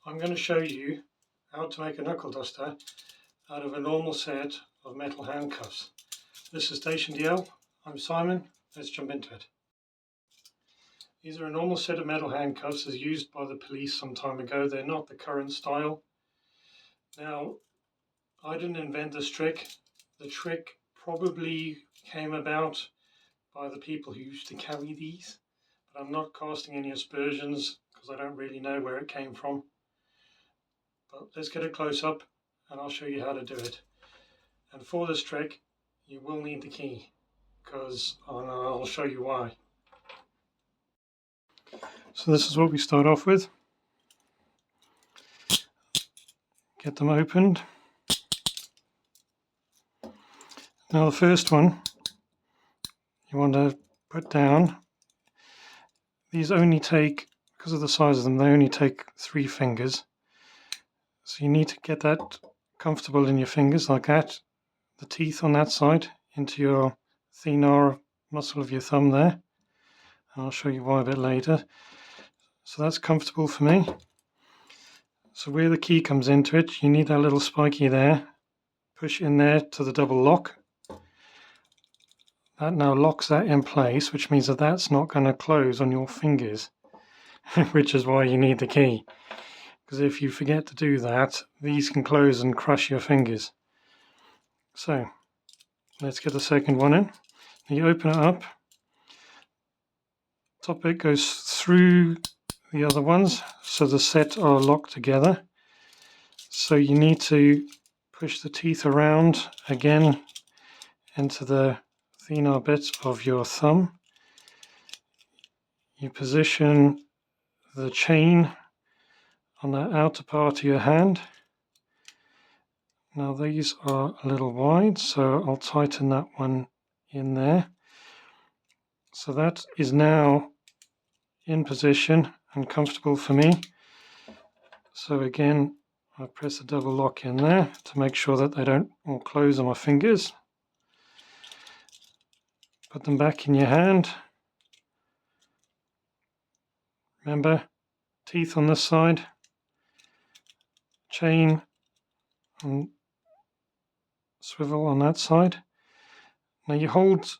I'm going to show you how to make a knuckle duster out of a normal set of metal handcuffs. This is Station DL. I'm Simon. Let's jump into it. These are a normal set of metal handcuffs as used by the police some time ago. They're not the current style. Now, I didn't invent this trick. The trick probably came about by the people who used to carry these, but I'm not casting any aspersions because I don't really know where it came from. But let's get a close up and I'll show you how to do it. And for this trick you will need the key, because I'll show you why. So this is what we start off with. Get them opened. Now the first one you want to put down, these only take, because of the size of them, they only take 3 fingers. So you need to get that comfortable in your fingers like that. The teeth on that side into your thenar muscle of your thumb there. And I'll show you why a bit later. So that's comfortable for me. So where the key comes into it, you need that little spiky there. Push in there to the double lock. That now locks that in place, which means that that's not going to close on your fingers, which is why you need the key. Because if you forget to do that, these can close and crush your fingers. So let's get the second one in. You open it up. Top bit goes through the other ones, so the set are locked together. So you need to push the teeth around again into the thenar bit of your thumb. You position the chain on the outer part of your hand. Now these are a little wide, so I'll tighten that one in there. So that is now in position and comfortable for me. So again, I press the double lock in there to make sure that they don't all close on my fingers. Put them back in your hand. Remember, teeth on this side, chain and swivel on that side. Now you hold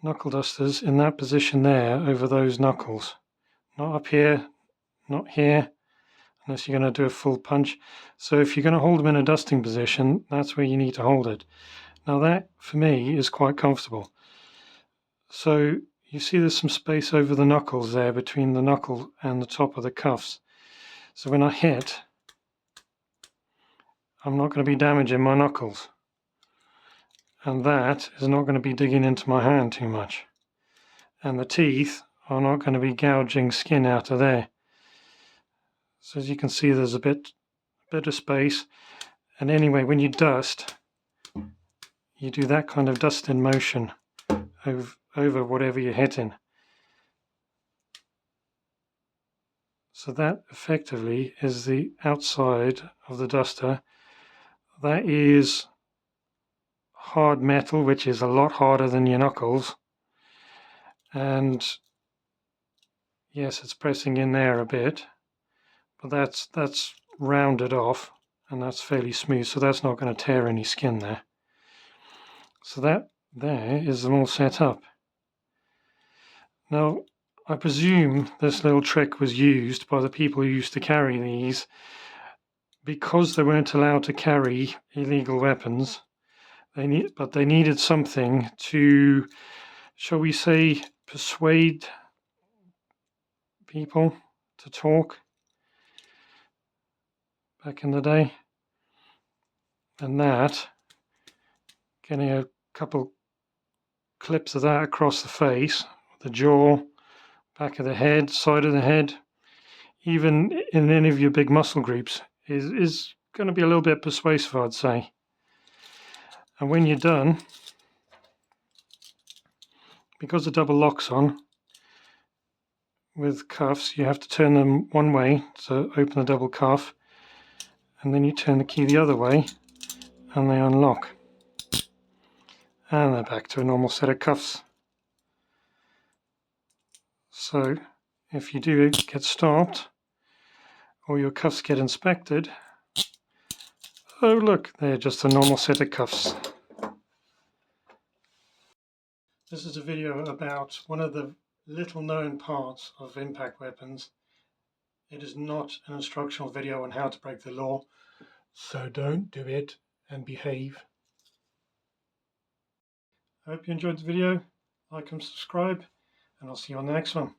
knuckle dusters in that position there over those knuckles. Not up here, not here, unless you're going to do a full punch. So if you're going to hold them in a dusting position, that's where you need to hold it. Now that, for me, is quite comfortable. So you see there's some space over the knuckles there between the knuckle and the top of the cuffs. So when I hit, I'm not going to be damaging my knuckles. And that is not going to be digging into my hand too much. And the teeth are not going to be gouging skin out of there. So as you can see, there's a bit of space. And anyway, when you dust, you do that kind of dusting motion over whatever you're hitting. So that effectively is the outside of the duster. That is hard metal, which is a lot harder than your knuckles. And yes, it's pressing in there a bit, but that's rounded off and that's fairly smooth, so that's not going to tear any skin there. So that there is them all set up. Now, I presume this little trick was used by the people who used to carry these because they weren't allowed to carry illegal weapons. But they needed something to, shall we say, persuade people to talk back in the day. And that, getting a couple clips of that across the face, the jaw, back of the head, side of the head, even in any of your big muscle groups, is going to be a little bit persuasive, I'd say. And when you're done, because the double lock's on with cuffs, you have to turn them one way to open the double cuff, and then you turn the key the other way and they unlock. And they're back to a normal set of cuffs. So if you do get stopped, or your cuffs get inspected, oh look, they're just a normal set of cuffs. This is a video about one of the little known parts of impact weapons. It is not an instructional video on how to break the law, so don't do it and behave. I hope you enjoyed the video. Like and subscribe, and I'll see you on the next one.